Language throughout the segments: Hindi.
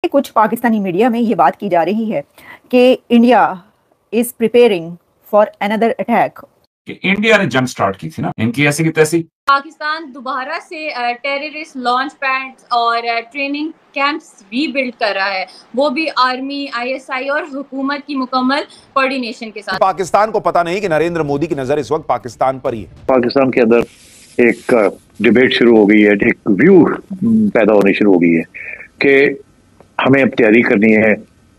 कुछ पाकिस्तानी मीडिया में ये बात की जा रही है कि India is preparing for another attack. कि इंडिया ने जंग स्टार्ट की थी ना, इनकी ऐसी की तैसी। पाकिस्तान दोबारा से टेररिस्ट लॉन्च पैड्स और ट्रेनिंग कैंप्स रीबिल्ड कर रहा है, वो भी आर्मी, आईएसआई और हुकूमत की मुकम्मल कोऑर्डिनेशन के साथ। पाकिस्तान को पता नहीं कि नरेंद्र मोदी की नजर इस वक्त पाकिस्तान पर ही है। पाकिस्तान के अंदर एक डिबेट शुरू हो गई है, एक व्यू पैदा होनी शुरू हो गई है कि हमें अब तैयारी करनी है,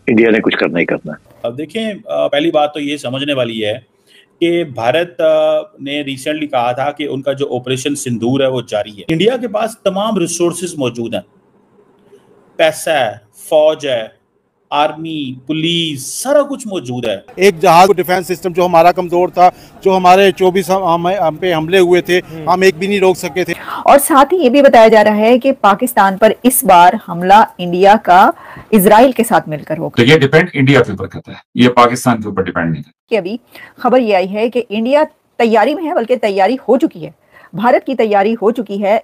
इंडिया ने कुछ करना ही करना है। अब देखें, पहली बात तो ये समझने वाली है कि भारत ने रिसेंटली कहा था कि उनका जो ऑपरेशन सिंदूर है वो जारी है। इंडिया के पास तमाम रिसोर्सेज मौजूद हैं, पैसा है, फौज है, आर्मी, पुलिस, सारा कुछ मौजूद है। एक जहाज डिफेंस सिस्टम जो हमारा कमजोर था, जो हमारे 24 हम पे हमले हुए थे, हम एक भी नहीं रोक सके थे। और साथ ही ये भी बताया जा रहा है कि पाकिस्तान पर इस बार हमला इंडिया का इजराइल के साथ मिलकर होगा। तो ये डिपेंड इंडिया के ऊपर करता है, ये पाकिस्तान के ऊपर डिपेंड नहीं है। कि अभी खबर ये आई है कि इंडिया तैयारी में है, बल्कि तैयारी हो चुकी है, भारत की तैयारी हो चुकी है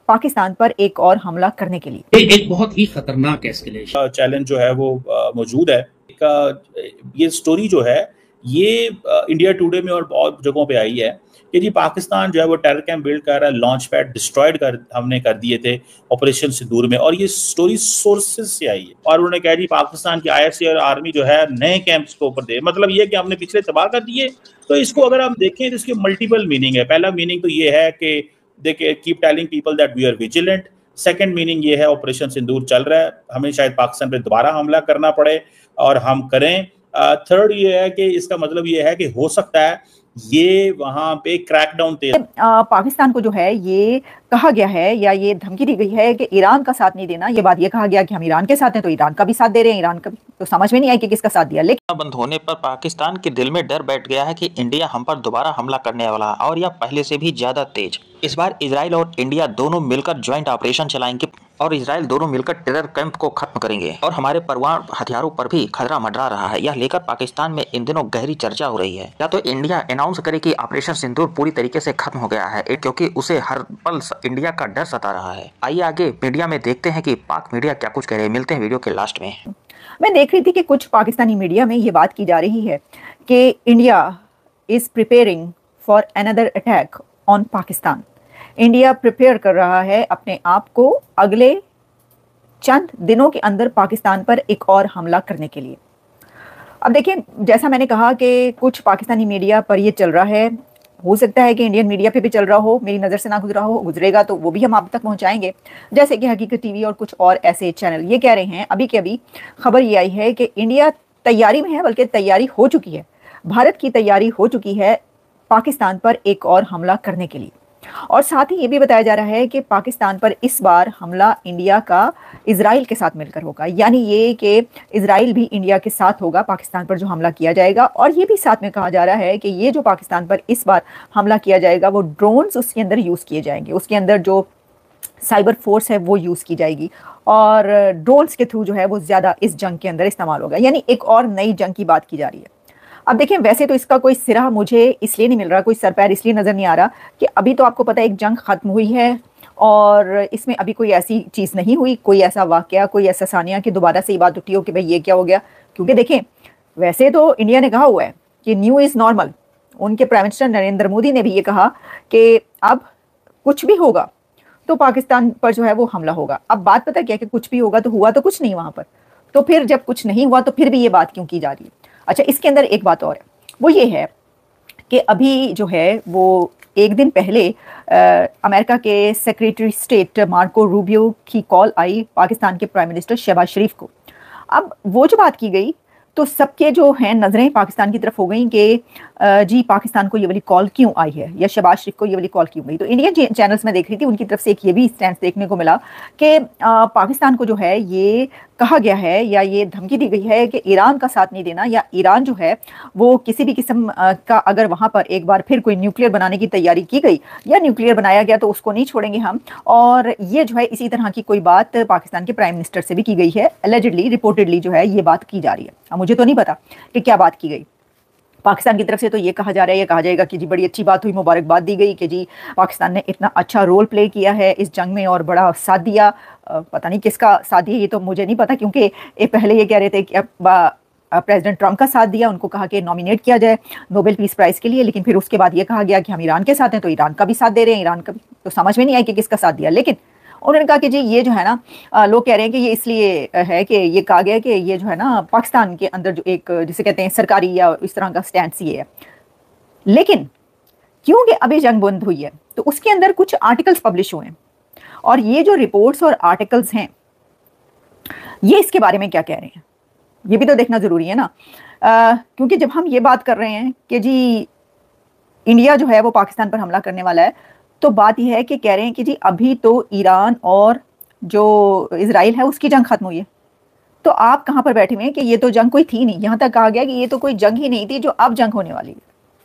पाकिस्तान पर एक और हमला करने के लिए। एक बहुत ही खतरनाक एस्केलेशन चैलेंज जो है वो मौजूद है। ये स्टोरी जो है ये इंडिया टुडे में और बहुत जगहों पे आई है कि जी पाकिस्तान जो है वो टेरर कैंप बिल्ड कर रहा है, लॉन्च पैड डिस्ट्रॉयड हमने कर दिए थे ऑपरेशन सिंदूर में, और ये स्टोरी सोर्सेज से आई है। और उन्होंने कहा जी पाकिस्तान की आईएसआई और आर्मी जो है नए कैंप्स के ऊपर दे, मतलब ये कि हमने पिछले तबाह कर दिए। तो इसको अगर हम देखें तो इसके मल्टीपल मीनिंग है। पहला मीनिंग तो ये है कि देखिए, keep telling people that we are vigilant. Second meaning ये है ऑपरेशन सिंदूर चल रहा है, हमें शायद पाकिस्तान पे दोबारा हमला करना पड़े और हम करें। थर्ड ये है कि इसका मतलब ये है कि हो सकता है ये वहां पे क्रैकडाउन पाकिस्तान को जो है ये कहा गया है या ये धमकी दी गई है कि ईरान का साथ नहीं देना। ये बात ये कहा गया कि हम ईरान के साथ हैं तो ईरान का भी साथ दे रहे हैं, ईरान का भी तो समझ में नहीं आई कि किसका साथ दिया। लेकिन बंद होने पर पाकिस्तान के दिल में डर बैठ गया है कि इंडिया हम पर दोबारा हमला करने वाला है, और यह पहले से भी ज्यादा तेज। इस बार इजराइल और इंडिया दोनों मिलकर ज्वाइंट ऑपरेशन चलाएंगे और इजराइल दोनों मिलकर टेरर कैंप को खत्म करेंगे, और हमारे परमाणु हथियारों पर भी खतरा मंडरा रहा है। यह लेकर पाकिस्तान में इन दिनों गहरी चर्चा हो रही है। या तो इंडिया अनाउंस करे कि ऑपरेशन सिंदूर पूरी तरीके से खत्म हो गया है, क्योंकि उसे हर पल इंडिया का डर सता रहा है। आइए आगे मीडिया में देखते हैं कि पाक मीडिया क्या कुछ कह रहे हैं। मिलते हैं वीडियो के लास्ट में। मैं देख रही थी कि कुछ पाकिस्तानी मीडिया में ये बात की जा रही है कि India is preparing for another attack on Pakistan. India prepare कर रहा है अपने आप को अगले चंद दिनों के अंदर पाकिस्तान पर एक और हमला करने के लिए। अब देखिए, जैसा मैंने कहा कि कुछ पाकिस्तानी मीडिया पर ये चल रहा है, हो सकता है कि इंडियन मीडिया पे भी चल रहा हो, मेरी नज़र से ना गुजरा हो, गुजरेगा तो वो भी हम आप तक पहुंचाएंगे। जैसे कि हकीकत टीवी और कुछ और ऐसे चैनल ये कह रहे हैं, अभी के अभी खबर ये आई है कि इंडिया तैयारी में है, बल्कि तैयारी हो चुकी है, भारत की तैयारी हो चुकी है पाकिस्तान पर एक और हमला करने के लिए। और साथ ही ये भी बताया जा रहा है कि पाकिस्तान पर इस बार हमला इंडिया का इजराइल के साथ मिलकर होगा, यानी ये कि इजराइल भी इंडिया के साथ होगा पाकिस्तान पर जो हमला किया जाएगा। और ये भी साथ में कहा जा रहा है कि ये जो पाकिस्तान पर इस बार हमला किया जाएगा वो ड्रोन्स उसके अंदर यूज़ किए जाएंगे, उसके अंदर जो साइबर फोर्स है वो यूज़ की जाएगी, और ड्रोन्स के थ्रू जो है वो ज़्यादा इस जंग के अंदर इस्तेमाल होगा, यानी एक और नई जंग की बात की जा रही है। अब देखें, वैसे तो इसका कोई सिरा मुझे इसलिए नहीं मिल रहा, कोई सरपैर इसलिए नज़र नहीं आ रहा कि अभी तो आपको पता है एक जंग ख़त्म हुई है और इसमें अभी कोई ऐसी चीज़ नहीं हुई, कोई ऐसा वाक़या, कोई ऐसा सानिया कि दोबारा से ये बात उठी हो कि भाई ये क्या हो गया। क्योंकि देखें, वैसे तो इंडिया ने कहा हुआ है कि न्यू इज़ नॉर्मल। उनके प्राइम मिनिस्टर नरेंद्र मोदी ने भी ये कहा कि अब कुछ भी होगा तो पाकिस्तान पर जो है वो हमला होगा। अब बात पता क्या कि कुछ भी होगा तो हुआ तो कुछ नहीं वहाँ पर, तो फिर जब कुछ नहीं हुआ तो फिर भी ये बात क्यों की जा रही है। अच्छा, इसके अंदर एक बात और है, वो ये है कि अभी जो है वो एक दिन पहले अमेरिका के सेक्रेटरी स्टेट मार्को रूबियो की कॉल आई पाकिस्तान के प्राइम मिनिस्टर शहबाज शरीफ को। अब वो जो बात की गई तो सबके जो हैं नज़रें पाकिस्तान की तरफ हो गई कि जी पाकिस्तान को ये वाली कॉल क्यों आई है, या शहबाज शरीफ को ये वाली कॉल क्यों गई। तो इंडियन चैनल्स में देख रही थी, उनकी तरफ से एक ये भी स्टैंड देखने को मिला कि पाकिस्तान को जो है ये कहा गया है या ये धमकी दी गई है कि ईरान का साथ नहीं देना, या ईरान जो है वो किसी भी किस्म का अगर वहाँ पर एक बार फिर कोई न्यूक्लियर बनाने की तैयारी की गई या न्यूक्लियर बनाया गया तो उसको नहीं छोड़ेंगे हम। और ये जो है इसी तरह की कोई बात पाकिस्तान के प्राइम मिनिस्टर से भी की गई है, एलिजिडली, रिपोर्टेडली जो है ये बात की जा रही है। अब मुझे तो नहीं पता कि क्या बात की गई। पाकिस्तान की तरफ से तो ये कहा जा रहा है, ये कहा जाएगा कि जी बड़ी अच्छी बात हुई, मुबारकबाद दी गई कि जी पाकिस्तान ने इतना अच्छा रोल प्ले किया है इस जंग में और बड़ा साथ दिया पता नहीं किसका साथ दिया, ये तो मुझे नहीं पता, क्योंकि ये पहले ये कह रहे थे कि प्रेसिडेंट ट्रंप का साथ दिया, उनको कहा कि नॉमिनेट किया जाए नोबेल पीस प्राइज़ के लिए, लेकिन फिर उसके बाद ये कहा गया कि हम ईरान के साथ हैं, तो ईरान का भी साथ दे रहे हैं, ईरान का भी, तो समझ में नहीं आई कि किसका साथ दिया। लेकिन उन्होंने कहा कि जी ये जो है ना, लोग कह रहे हैं कि ये इसलिए है कि ये कहा गया कि ये जो है ना पाकिस्तान के अंदर जो एक जिसे कहते हैं सरकारी या इस तरह का स्टैंड ये है। लेकिन क्योंकि अभी जंग बंद हुई है तो उसके अंदर कुछ आर्टिकल्स पब्लिश हुए हैं, और ये जो रिपोर्ट्स और आर्टिकल्स हैं ये इसके बारे में क्या कह रहे हैं ये भी तो देखना ज़रूरी है ना। क्योंकि जब हम ये बात कर रहे हैं कि जी इंडिया जो है वो पाकिस्तान पर हमला करने वाला है, तो बात यह है कि कह रहे हैं कि जी अभी तो ईरान और जो इजराइल है उसकी जंग खत्म हुई है, तो आप कहाँ पर बैठे हुए हैं कि ये तो जंग कोई थी नहीं। यहाँ तक कहा गया कि ये तो कोई जंग ही नहीं थी जो अब जंग होने वाली है,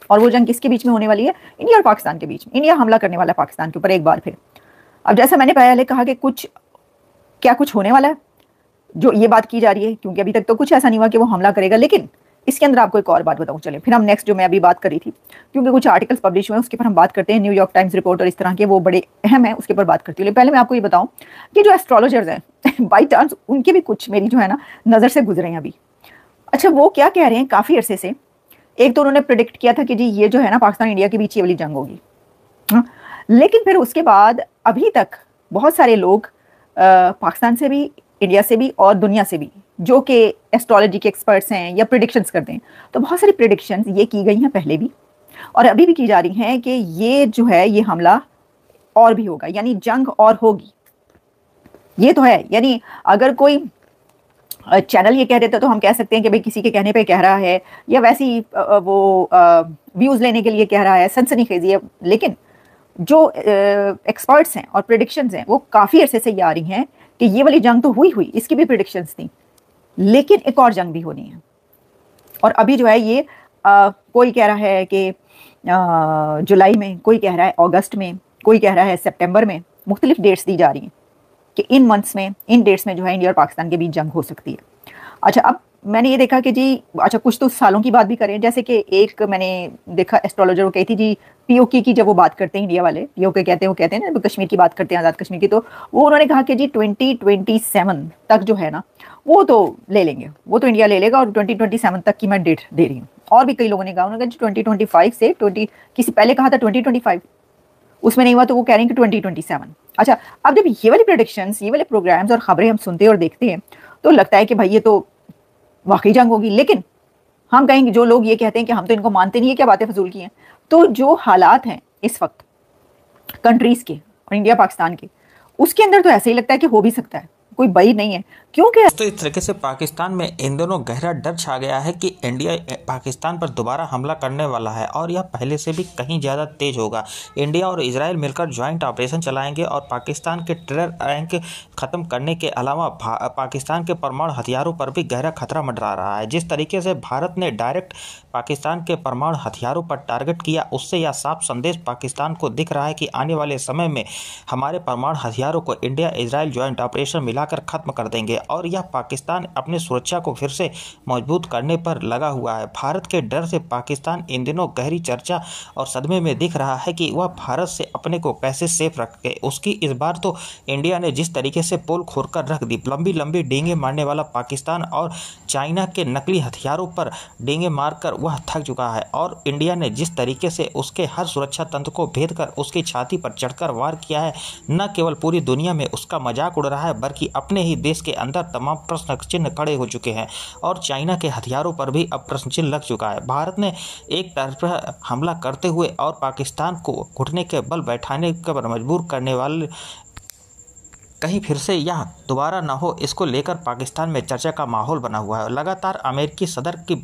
और वो जंग किसके बीच में होने वाली है? इंडिया और पाकिस्तान के बीच में। इंडिया हमला करने वाला है पाकिस्तान के ऊपर एक बार फिर। अब जैसा मैंने पहले कहा कि कुछ होने वाला है, जो ये बात की जा रही है, क्योंकि अभी तक तो कुछ ऐसा नहीं हुआ कि वो हमला करेगा। लेकिन इसके अंदर आपको एक और बात बताऊं, चले फिर हम नेक्स्ट जो मैं अभी बात करी थी, क्योंकि कुछ आर्टिकल्स पब्लिश हुए हैं उसके ऊपर हम बात करते हैं, न्यूयॉर्क टाइम्स रिपोर्ट और इस तरह के, वो बड़े अहम है, उसके ऊपर बात करती हूँ। पहले मैं आपको ये बताऊं कि जो एस्ट्रोलॉजर्स हैं बाई चांस उनके भी कुछ मेरी जो है ना नज़र से गुजरे हैं अभी। अच्छा, वो क्या कह रहे हैं काफ़ी अरसे से, एक तो उन्होंने प्रिडिक्ट किया था कि जी ये जो है ना पाकिस्तान इंडिया के बीच ये वाली जंग होगी, लेकिन फिर उसके बाद अभी तक बहुत सारे लोग पाकिस्तान से भी, इंडिया से भी और दुनिया से भी, जो कि एस्ट्रोलॉजी के एक्सपर्ट्स हैं या प्रिडिक्शंस करते हैं, तो बहुत सारी प्रिडिक्शंस ये की गई हैं पहले भी और अभी भी की जा रही हैं कि ये जो है ये हमला और भी होगा, यानी जंग और होगी। ये तो है, यानी अगर कोई चैनल ये कह देता तो हम कह सकते हैं कि भाई किसी के कहने पे कह रहा है, या वैसी वो व्यूज़ लेने के लिए कह रहा है, सनसनीखेज़ी है। लेकिन जो एक्सपर्ट्स हैं और प्रिडिक्शंस हैं वो काफ़ी अरसे से ये आ रही हैं कि ये वाली जंग तो हुई, इसकी भी प्रिडिक्शंस थी, लेकिन एक और जंग भी होनी है। और अभी जो है ये कोई कह रहा है कि जुलाई में, कोई कह रहा है अगस्त में, कोई कह रहा है सितंबर में, मुख्तलिफ डेट्स दी जा रही हैं कि इन मंथ्स में, इन डेट्स में जो है इंडिया और पाकिस्तान के बीच जंग हो सकती है। अच्छा, अब मैंने ये देखा कि जी अच्छा कुछ तो सालों की बात भी करें, जैसे कि एक मैंने देखा एस्ट्रोलॉजर वो कही थी जी पीओके की, जब वो बात करते हैं इंडिया वाले, पीओके कहते हैं, वो कहते हैं ना कश्मीर की बात करते हैं, आज़ाद कश्मीर की, तो वो उन्होंने कहा कि जी 2027 तक जो है ना वो तो ले लेंगे, वो तो इंडिया ले लेगा, और 2027 तक की मैं डेट दे रही हूँ। और भी कई लोगों ने कहा, उन्होंने कहा 2025 से किसी पहले कहा था 2025, उसमें नहीं हुआ तो वो कह रहे हैं कि 2027। अच्छा, अब जब ये वाली प्रेडिक्शंस, ये वाले प्रोग्राम्स और खबरें हम सुनते और देखते हैं तो लगता है कि भाई ये तो वाकई जंग होगी। लेकिन हम कहेंगे, जो लोग ये कहते हैं कि हम तो इनको मानते नहीं है, क्या बातें फजूल की हैं, तो जो हालात हैं इस वक्त कंट्रीज़ के और इंडिया पाकिस्तान के, उसके अंदर तो ऐसे ही लगता है कि हो भी सकता है, कोई बई नहीं है। क्योंकि तो इस तरीके से पाकिस्तान में इन दोनों गहरा डर छा गया है कि इंडिया पाकिस्तान पर दोबारा हमला करने वाला है, और यह पहले से भी कहीं ज़्यादा तेज होगा। इंडिया और इजराइल मिलकर ज्वाइंट ऑपरेशन चलाएंगे और पाकिस्तान के टेरर रैंक ख़त्म करने के अलावा पाकिस्तान के परमाणु हथियारों पर भी गहरा खतरा मंडरा रहा है। जिस तरीके से भारत ने डायरेक्ट पाकिस्तान के परमाणु हथियारों पर टारगेट किया, उससे यह साफ संदेश पाकिस्तान को दिख रहा है कि आने वाले समय में हमारे परमाणु हथियारों को इंडिया इजराइल ज्वाइंट ऑपरेशन मिलाकर खत्म कर देंगे, और यह पाकिस्तान अपने सुरक्षा को फिर से मजबूत करने पर लगा हुआ है। भारत के डर से पाकिस्तान इन दिनों गहरी चर्चा और सदमे में दिख रहा है कि वह भारत से अपने को कैसे सेफ रखे। उसकी इस बार तो इंडिया ने जिस तरीके से पोल खोलकर रख दी, लंबी लंबी डींगे मारने वाला पाकिस्तान और चाइना के नकली हथियारों पर डींगे मारकर वह थक चुका है, और इंडिया ने जिस तरीके से उसके हर सुरक्षा तंत्र को भेद कर उसकी छाती पर चढ़कर वार किया है, न केवल पूरी दुनिया में उसका मजाक उड़ रहा है, बल्कि अपने ही देश के अंदर तमाम प्रश्न चिन्ह खड़े हो चुके हैं, और चाइना के हथियारों पर भी अब प्रश्न चिन्ह लग चुका है। भारत ने एक तरफा हमला करते हुए और पाकिस्तान को घुटने के बल बैठाने पर मजबूर करने वाले, कहीं फिर से यह दोबारा न हो, इसको लेकर पाकिस्तान में चर्चा का माहौल बना हुआ है। लगातार अमेरिकी सदर की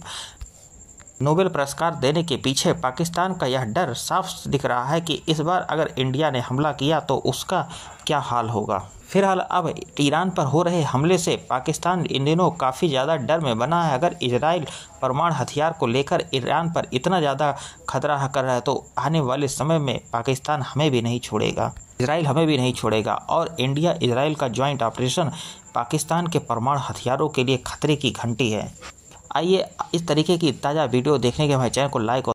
नोबेल पुरस्कार देने के पीछे पाकिस्तान का यह डर साफ दिख रहा है कि इस बार अगर इंडिया ने हमला किया तो उसका क्या हाल होगा। फिलहाल अब ईरान पर हो रहे हमले से पाकिस्तान इन दिनों काफ़ी ज़्यादा डर में बना है। अगर इजराइल परमाणु हथियार को लेकर ईरान पर इतना ज़्यादा खतरा कर रहा है तो आने वाले समय में पाकिस्तान हमें भी नहीं छोड़ेगा, इजराइल हमें भी नहीं छोड़ेगा, और इंडिया इजराइल का ज्वाइंट ऑपरेशन पाकिस्तान के परमाणु हथियारों के लिए खतरे की घंटी है। आइए इस तरीके की ताज़ा वीडियो देखने के हमारे चैनल को लाइक